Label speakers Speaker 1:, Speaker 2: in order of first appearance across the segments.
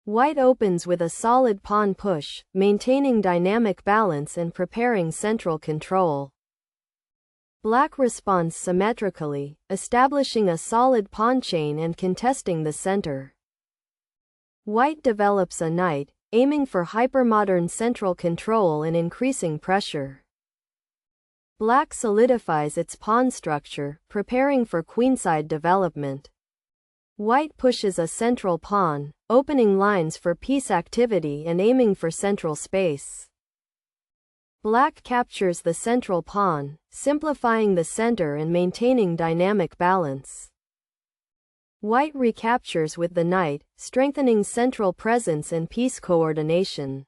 Speaker 1: White opens with a solid pawn push, maintaining dynamic balance and preparing central control. Black responds symmetrically, establishing a solid pawn chain and contesting the center. White develops a knight, aiming for hypermodern central control and increasing pressure. Black solidifies its pawn structure, preparing for queenside development. White pushes a central pawn, opening lines for piece activity and aiming for central space. Black captures the central pawn, simplifying the center and maintaining dynamic balance. White recaptures with the knight, strengthening central presence and piece coordination.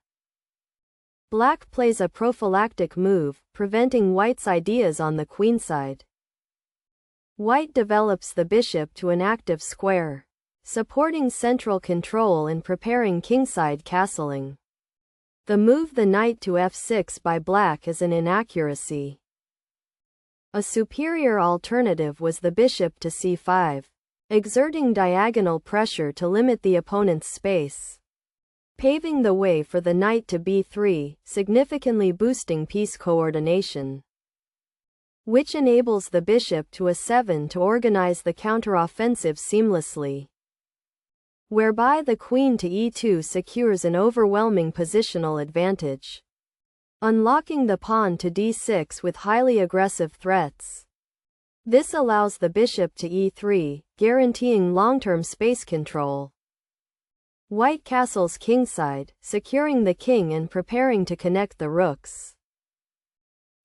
Speaker 1: Black plays a prophylactic move, preventing White's ideas on the queenside. White develops the bishop to an active square, supporting central control and preparing kingside castling. The move the knight to f6 by Black is an inaccuracy. A superior alternative was the bishop to c5, exerting diagonal pressure to limit the opponent's space, paving the way for the knight to b3, significantly boosting piece coordination, which enables the bishop to a7 to organize the counteroffensive seamlessly, whereby the queen to e2 secures an overwhelming positional advantage, unlocking the pawn to d6 with highly aggressive threats. This allows the bishop to e3, guaranteeing long-term space control. White castles kingside, securing the king and preparing to connect the rooks.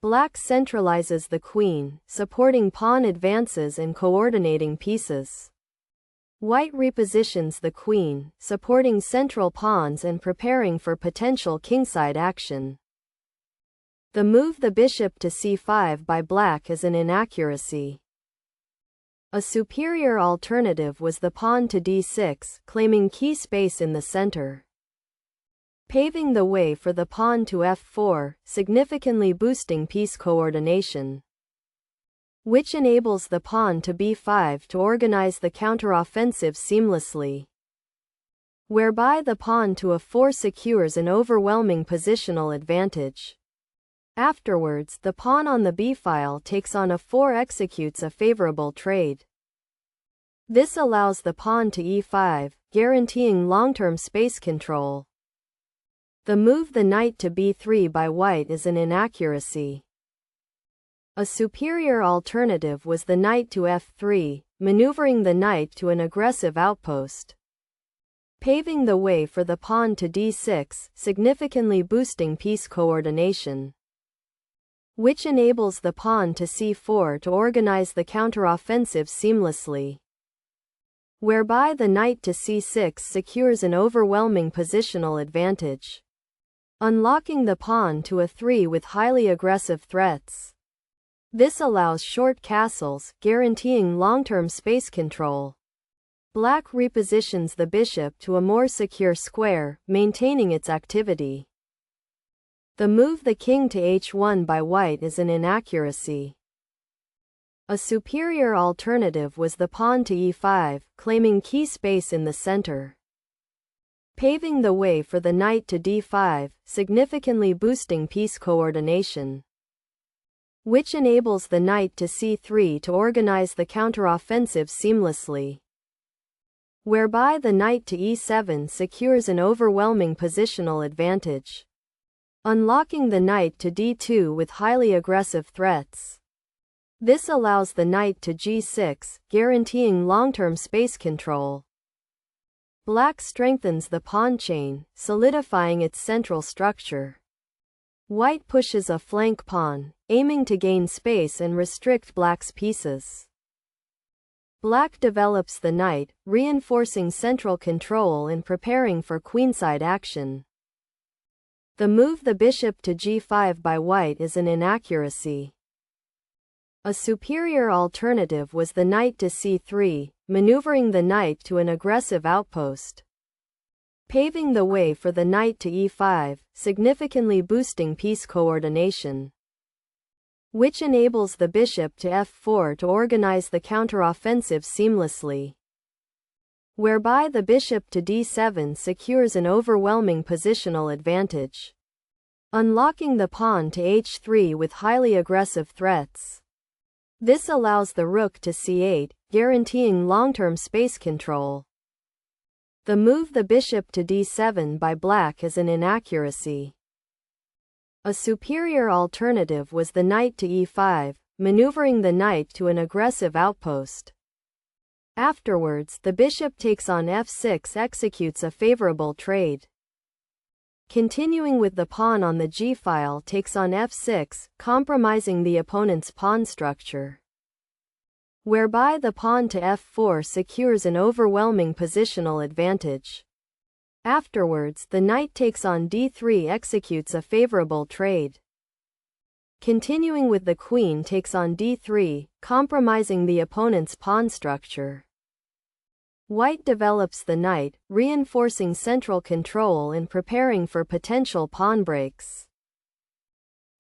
Speaker 1: Black centralizes the queen, supporting pawn advances and coordinating pieces. White repositions the queen, supporting central pawns and preparing for potential kingside action. The move the bishop to c5 by Black is an inaccuracy. A superior alternative was the pawn to d6, claiming key space in the center, paving the way for the pawn to f4, significantly boosting piece coordination, which enables the pawn to b5 to organize the counteroffensive seamlessly, whereby the pawn to a4 secures an overwhelming positional advantage. Afterwards, the pawn on the b-file takes on a4 executes a favorable trade. This allows the pawn to e5, guaranteeing long-term space control. The move the knight to b3 by White is an inaccuracy. A superior alternative was the knight to f3, maneuvering the knight to an aggressive outpost, paving the way for the pawn to d6, significantly boosting piece coordination, which enables the pawn to c4 to organize the counteroffensive seamlessly, whereby the knight to c6 secures an overwhelming positional advantage, unlocking the pawn to a3 with highly aggressive threats. This allows short castles, guaranteeing long-term space control. Black repositions the bishop to a more secure square, maintaining its activity. The move the king to h1 by White is an inaccuracy. A superior alternative was the pawn to e5, claiming key space in the center, paving the way for the knight to d5, significantly boosting piece coordination, which enables the knight to c3 to organize the counteroffensive seamlessly, whereby the knight to e7 secures an overwhelming positional advantage, unlocking the knight to d2 with highly aggressive threats. This allows the knight to g6, guaranteeing long-term space control. Black strengthens the pawn chain, solidifying its central structure. White pushes a flank pawn, aiming to gain space and restrict Black's pieces. Black develops the knight, reinforcing central control and preparing for queenside action. The move the bishop to g5 by White is an inaccuracy. A superior alternative was the knight to c3, maneuvering the knight to an aggressive outpost, paving the way for the knight to e5, significantly boosting piece coordination, which enables the bishop to f4 to organize the counteroffensive seamlessly, whereby the bishop to d7 secures an overwhelming positional advantage, unlocking the pawn to h3 with highly aggressive threats. This allows the rook to c8, guaranteeing long-term space control. The move the bishop to d7 by black is an inaccuracy. A superior alternative was the knight to e5, maneuvering the knight to an aggressive outpost. Afterwards, the bishop takes on f6, executes a favorable trade. Continuing with the pawn on the g-file takes on f6, compromising the opponent's pawn structure, whereby the pawn to f4 secures an overwhelming positional advantage. Afterwards, the knight takes on d3, executes a favorable trade. Continuing with the queen takes on d3, compromising the opponent's pawn structure. White develops the knight, reinforcing central control and preparing for potential pawn breaks.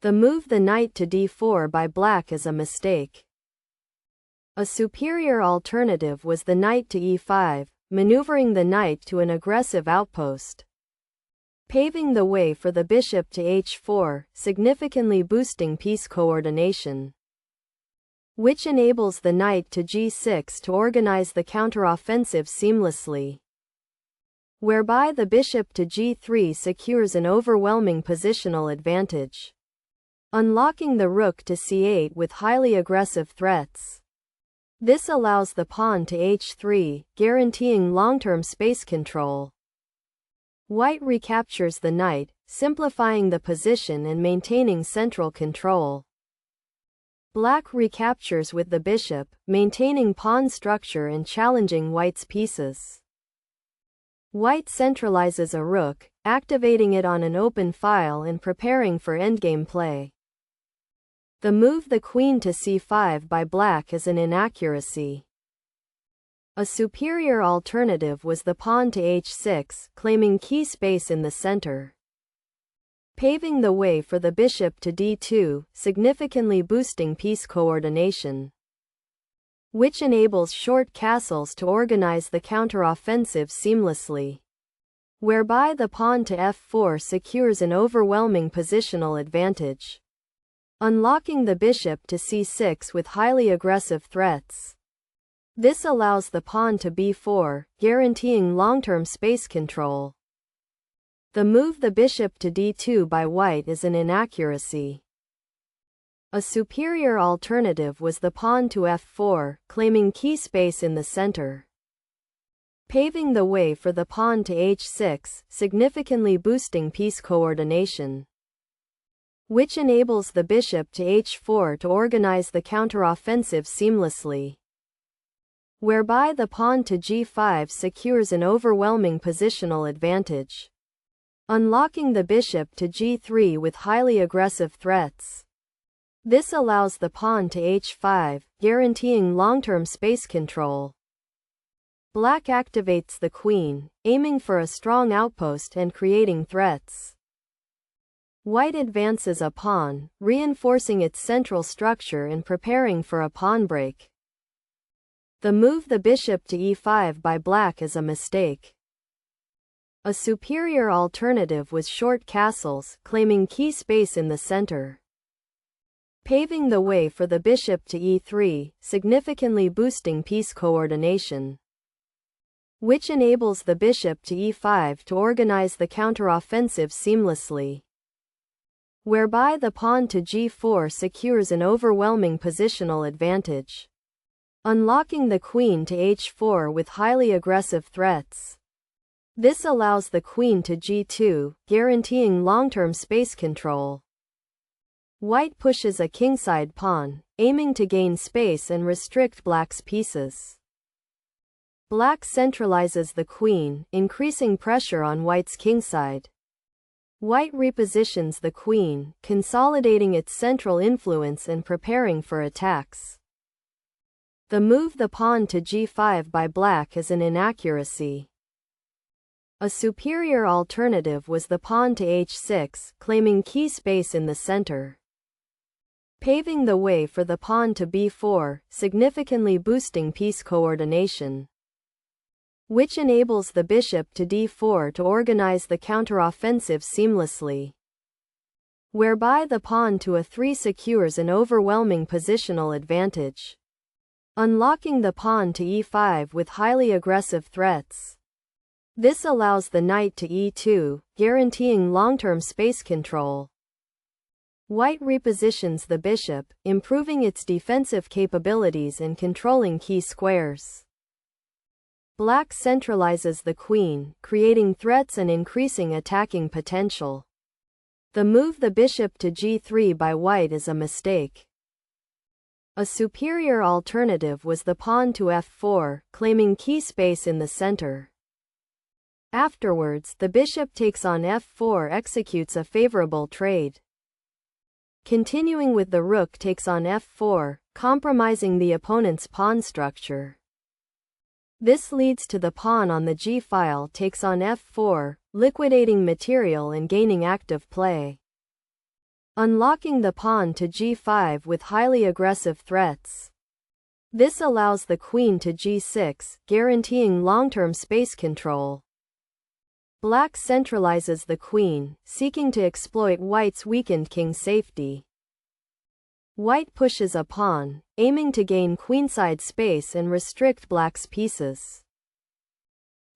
Speaker 1: The move the knight to d4 by black is a mistake. A superior alternative was the knight to e5, maneuvering the knight to an aggressive outpost, paving the way for the bishop to h4, significantly boosting piece coordination, which enables the knight to g6 to organize the counteroffensive seamlessly, whereby the bishop to g3 secures an overwhelming positional advantage, unlocking the rook to c8 with highly aggressive threats. This allows the pawn to h3, guaranteeing long-term space control. White recaptures the knight, simplifying the position and maintaining central control. Black recaptures with the bishop, maintaining pawn structure and challenging white's pieces. White centralizes a rook, activating it on an open file and preparing for endgame play. The move the queen to c5 by black is an inaccuracy. A superior alternative was the pawn to h6, claiming key space in the center, paving the way for the bishop to d2, significantly boosting piece coordination, which enables short castles to organize the counteroffensive seamlessly, whereby the pawn to f4 secures an overwhelming positional advantage, unlocking the bishop to c6 with highly aggressive threats. This allows the pawn to b4, guaranteeing long-term space control. The move the bishop to d2 by white is an inaccuracy. A superior alternative was the pawn to f4, claiming key space in the center, paving the way for the pawn to h6, significantly boosting piece coordination, which enables the bishop to h4 to organize the counteroffensive seamlessly, whereby the pawn to g5 secures an overwhelming positional advantage, unlocking the bishop to g3 with highly aggressive threats. This allows the pawn to h5, guaranteeing long-term space control. Black activates the queen, aiming for a strong outpost and creating threats. White advances a pawn, reinforcing its central structure and preparing for a pawn break. The move the bishop to e5 by black is a mistake. A superior alternative was short castles, claiming key space in the center, paving the way for the bishop to e3, significantly boosting piece coordination, which enables the bishop to e5 to organize the counteroffensive seamlessly, whereby the pawn to g4 secures an overwhelming positional advantage, unlocking the queen to h4 with highly aggressive threats. This allows the queen to g2, guaranteeing long-term space control. White pushes a kingside pawn, aiming to gain space and restrict black's pieces. Black centralizes the queen, increasing pressure on white's kingside. White repositions the queen, consolidating its central influence and preparing for attacks. The move the pawn to g5 by black is an inaccuracy. A superior alternative was the pawn to h6, claiming key space in the center, paving the way for the pawn to b4, significantly boosting piece coordination, which enables the bishop to d4 to organize the counteroffensive seamlessly, whereby the pawn to a3 secures an overwhelming positional advantage, unlocking the pawn to e5 with highly aggressive threats. This allows the knight to e2, guaranteeing long-term space control. White repositions the bishop, improving its defensive capabilities and controlling key squares. Black centralizes the queen, creating threats and increasing attacking potential. The move the bishop to g3 by white is a mistake. A superior alternative was the pawn to f4, claiming key space in the center. Afterwards, the bishop takes on f4 executes a favorable trade. Continuing with the rook takes on f4, compromising the opponent's pawn structure. This leads to the pawn on the g-file takes on f4, liquidating material and gaining active play. Unlocking the pawn to g5 with highly aggressive threats. This allows the queen to g6, guaranteeing long-term space control. Black centralizes the queen, seeking to exploit white's weakened king's safety. White pushes a pawn, aiming to gain queenside space and restrict black's pieces.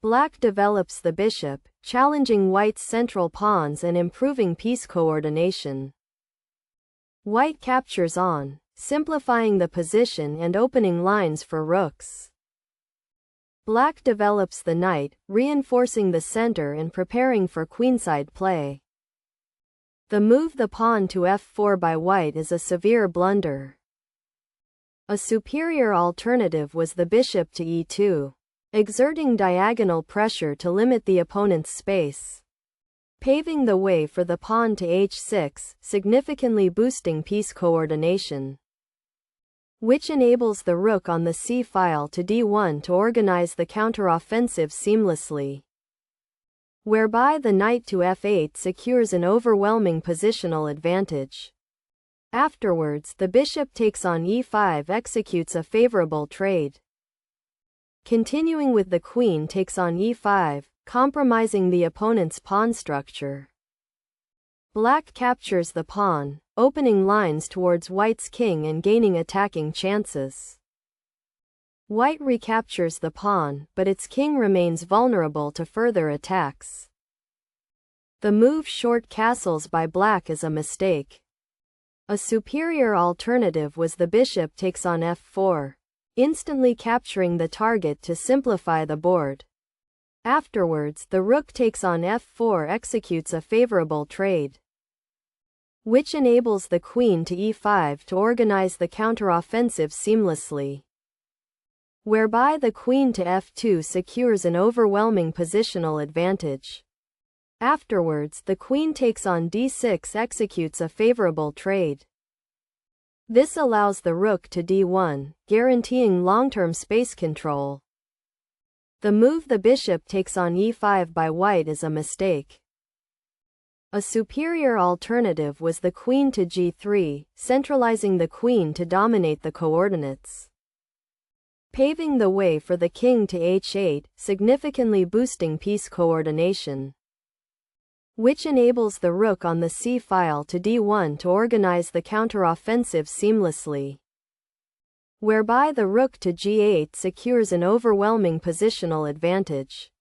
Speaker 1: Black develops the bishop, challenging white's central pawns and improving piece coordination. White captures on, simplifying the position and opening lines for rooks. Black develops the knight, reinforcing the center and preparing for queenside play. The move the pawn to f4 by white is a severe blunder. A superior alternative was the bishop to e2, exerting diagonal pressure to limit the opponent's space, paving the way for the pawn to h6, significantly boosting piece coordination, which enables the rook on the c-file to d1 to organize the counteroffensive seamlessly, whereby the knight to f8 secures an overwhelming positional advantage. Afterwards, the bishop takes on e5 executes a favorable trade. Continuing with the queen takes on e5, compromising the opponent's pawn structure. Black captures the pawn, opening lines towards white's king and gaining attacking chances. White recaptures the pawn, but its king remains vulnerable to further attacks. The move short castles by black is a mistake. A superior alternative was the bishop takes on f4, instantly capturing the target to simplify the board. Afterwards, the rook takes on f4 executes a favorable trade, which enables the queen to e5 to organize the counteroffensive seamlessly, whereby the queen to f2 secures an overwhelming positional advantage. Afterwards, the queen takes on d6 executes a favorable trade. This allows the rook to d1, guaranteeing long-term space control. The move the bishop takes on e5 by white is a mistake. A superior alternative was the queen to g3, centralizing the queen to dominate the coordinates, paving the way for the king to h8, significantly boosting piece coordination, which enables the rook on the c-file to d1 to organize the counteroffensive seamlessly, whereby the rook to g8 secures an overwhelming positional advantage,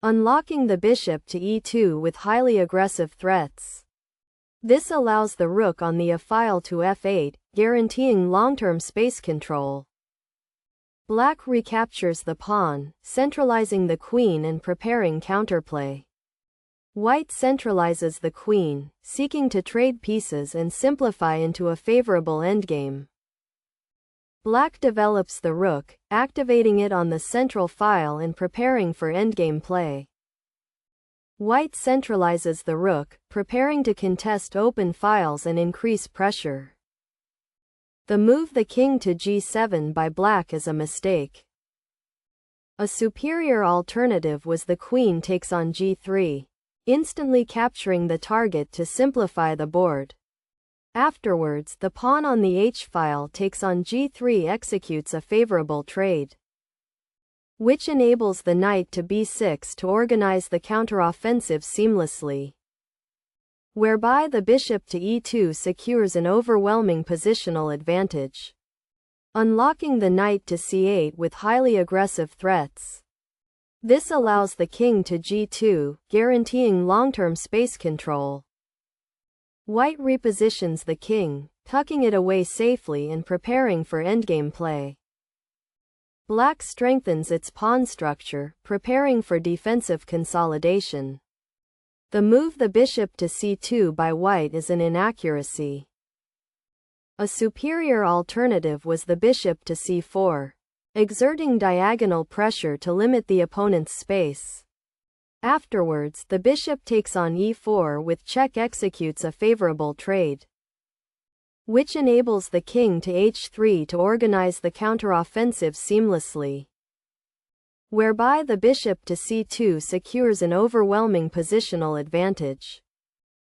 Speaker 1: unlocking the bishop to e2 with highly aggressive threats. This allows the rook on the a-file to f8, guaranteeing long-term space control. Black recaptures the pawn, centralizing the queen and preparing counterplay. White centralizes the queen, seeking to trade pieces and simplify into a favorable endgame. Black develops the rook, activating it on the central file and preparing for endgame play. White centralizes the rook, preparing to contest open files and increase pressure. The move the king to g7 by black is a mistake. A superior alternative was the queen takes on g3, instantly capturing the target to simplify the board. Afterwards, the pawn on the h-file takes on g3 executes a favorable trade. which enables the knight to b6 to organize the counteroffensive seamlessly, whereby the bishop to e2 secures an overwhelming positional advantage, unlocking the knight to c8 with highly aggressive threats. This allows the king to g2, guaranteeing long-term space control. White repositions the king, tucking it away safely and preparing for endgame play. Black strengthens its pawn structure, preparing for defensive consolidation. The move the bishop to c2 by white is an inaccuracy. A superior alternative was the bishop to c4, exerting diagonal pressure to limit the opponent's space. Afterwards, the bishop takes on e4 with check executes a favorable trade, which enables the king to h3 to organize the counteroffensive seamlessly, whereby the bishop to c2 secures an overwhelming positional advantage,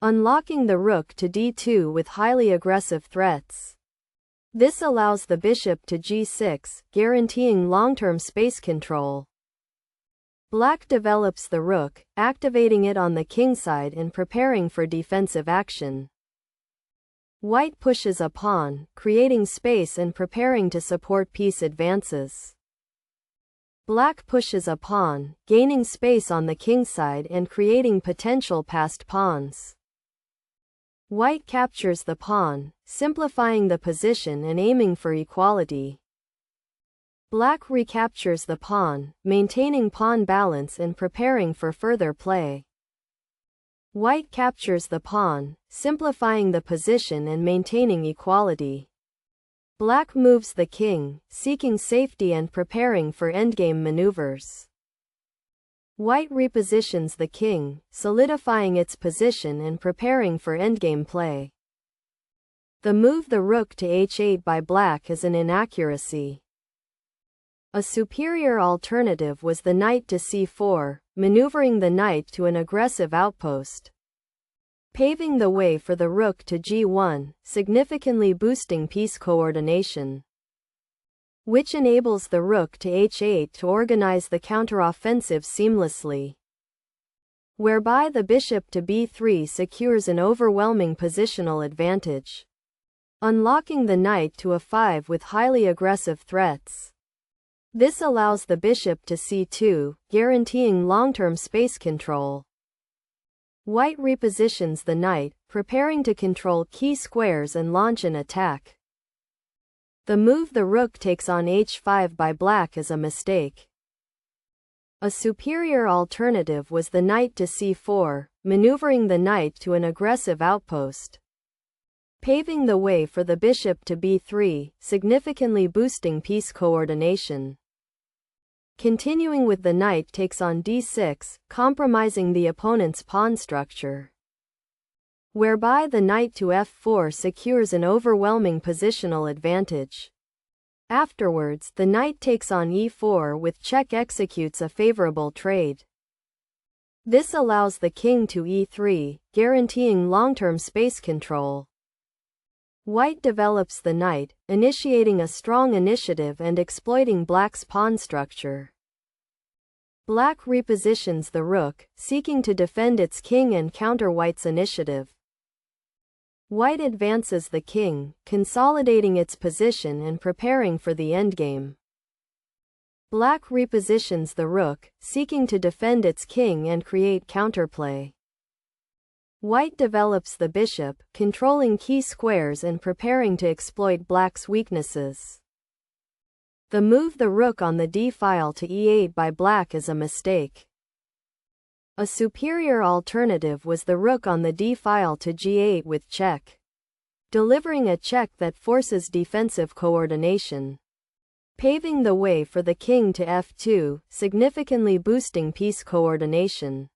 Speaker 1: unlocking the rook to d2 with highly aggressive threats. This allows the bishop to g6, guaranteeing long-term space control. Black develops the rook, activating it on the kingside and preparing for defensive action. White pushes a pawn, creating space and preparing to support piece advances. Black pushes a pawn, gaining space on the kingside and creating potential passed pawns. White captures the pawn, simplifying the position and aiming for equality. Black recaptures the pawn, maintaining pawn balance and preparing for further play. White captures the pawn, simplifying the position and maintaining equality. Black moves the king, seeking safety and preparing for endgame maneuvers. White repositions the king, solidifying its position and preparing for endgame play. The move the rook to h8 by black is an inaccuracy. A superior alternative was the knight to c4, maneuvering the knight to an aggressive outpost, paving the way for the rook to g1, significantly boosting piece coordination, which enables the rook to h8 to organize the counteroffensive seamlessly, whereby the bishop to b3 secures an overwhelming positional advantage, unlocking the knight to a5 with highly aggressive threats. This allows the bishop to c2, guaranteeing long-term space control. White repositions the knight, preparing to control key squares and launch an attack. The move the rook takes on h5 by black is a mistake. A superior alternative was the knight to c4, maneuvering the knight to an aggressive outpost, paving the way for the bishop to b3, significantly boosting piece coordination. Continuing with the knight takes on d6, compromising the opponent's pawn structure, whereby the knight to f4 secures an overwhelming positional advantage. Afterwards, the knight takes on e4 with check executes a favorable trade. This allows the king to e3, guaranteeing long-term space control. White develops the knight, initiating a strong initiative and exploiting black's pawn structure. Black repositions the rook, seeking to defend its king and counter white's initiative. White advances the king, consolidating its position and preparing for the endgame. Black repositions the rook, seeking to defend its king and create counterplay. White develops the bishop, controlling key squares and preparing to exploit black's weaknesses. The move the rook on the d-file to e8 by black is a mistake. A superior alternative was the rook on the d-file to g8 with check, delivering a check that forces defensive coordination, paving the way for the king to f2, significantly boosting piece coordination,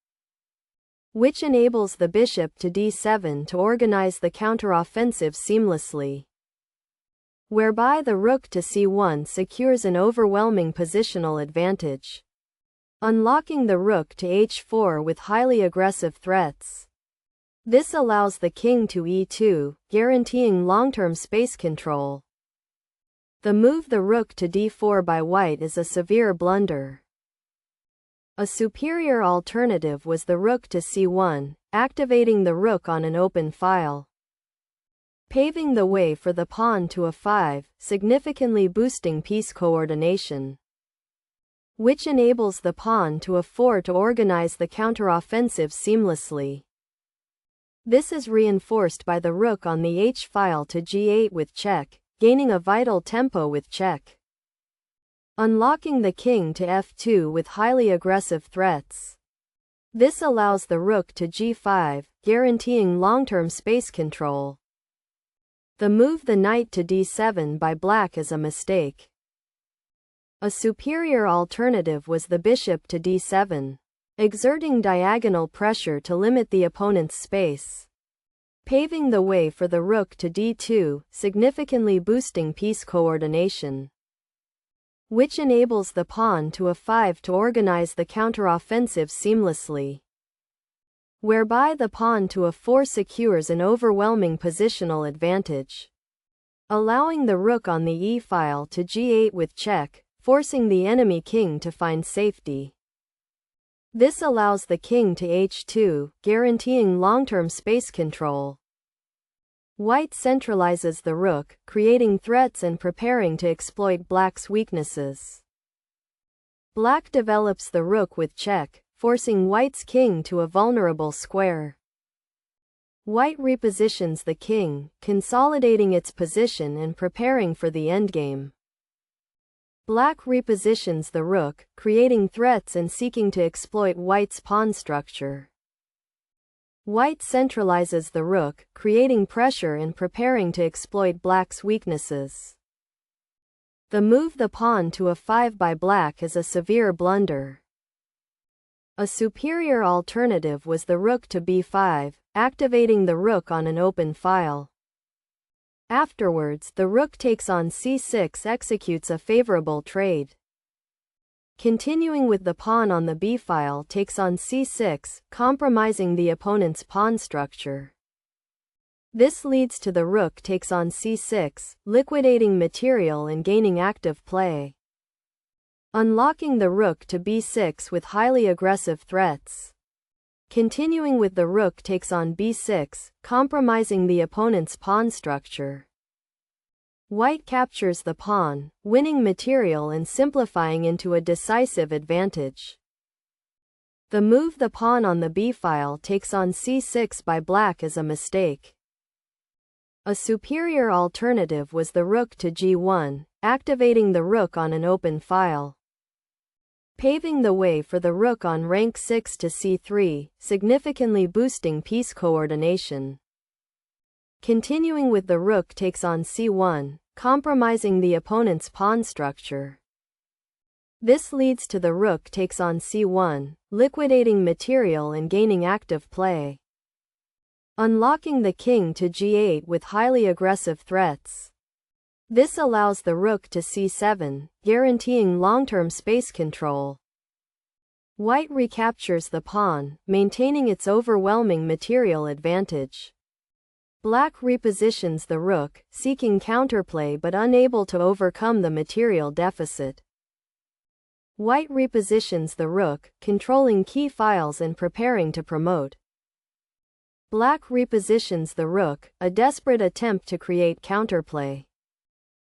Speaker 1: which enables the bishop to d7 to organize the counteroffensive seamlessly, whereby the rook to c1 secures an overwhelming positional advantage, unlocking the rook to h4 with highly aggressive threats. This allows the king to e2, guaranteeing long-term space control. The move the rook to d4 by white is a severe blunder. A superior alternative was the rook to c1, activating the rook on an open file, paving the way for the pawn to a5, significantly boosting piece coordination, which enables the pawn to a4 to organize the counteroffensive seamlessly. This is reinforced by the rook on the h-file to g8 with check, gaining a vital tempo with check, unlocking the king to f2 with highly aggressive threats. This allows the rook to g5, guaranteeing long-term space control. The move the knight to d7 by black is a mistake. A superior alternative was the bishop to d7, exerting diagonal pressure to limit the opponent's space, paving the way for the rook to d2, significantly boosting piece coordination, which enables the pawn to a5 to organize the counteroffensive seamlessly, whereby the pawn to a4 secures an overwhelming positional advantage, allowing the rook on the e-file to g8 with check, forcing the enemy king to find safety. This allows the king to h2, guaranteeing long-term space control. White centralizes the rook, creating threats and preparing to exploit black's weaknesses. Black develops the rook with check, forcing white's king to a vulnerable square. White repositions the king, consolidating its position and preparing for the endgame. Black repositions the rook, creating threats and seeking to exploit white's pawn structure. White centralizes the rook, creating pressure and preparing to exploit black's weaknesses. The move the pawn to a5 by black is a severe blunder. A superior alternative was the rook to b5, activating the rook on an open file. Afterwards, the rook takes on c6, executes a favorable trade. Continuing with the pawn on the b-file takes on c6, compromising the opponent's pawn structure. This leads to the rook takes on c6, liquidating material and gaining active play, unlocking the rook to b6 with highly aggressive threats. Continuing with the rook takes on b6, compromising the opponent's pawn structure. White captures the pawn, winning material and simplifying into a decisive advantage. The move the pawn on the b-file takes on c6 by black is a mistake. A superior alternative was the rook to g1, activating the rook on an open file, paving the way for the rook on rank 6 to c3, significantly boosting piece coordination. Continuing with the rook takes on c1, compromising the opponent's pawn structure. This leads to the rook takes on c1, liquidating material and gaining active play, unlocking the king to g8 with highly aggressive threats. This allows the rook to c7, guaranteeing long-term space control. White recaptures the pawn, maintaining its overwhelming material advantage. Black repositions the rook, seeking counterplay but unable to overcome the material deficit. White repositions the rook, controlling key files and preparing to promote. Black repositions the rook, a desperate attempt to create counterplay.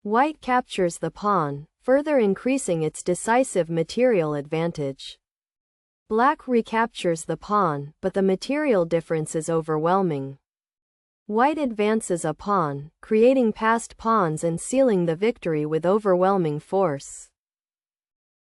Speaker 1: White captures the pawn, further increasing its decisive material advantage. Black recaptures the pawn, but the material difference is overwhelming. White advances a pawn, creating passed pawns and sealing the victory with overwhelming force.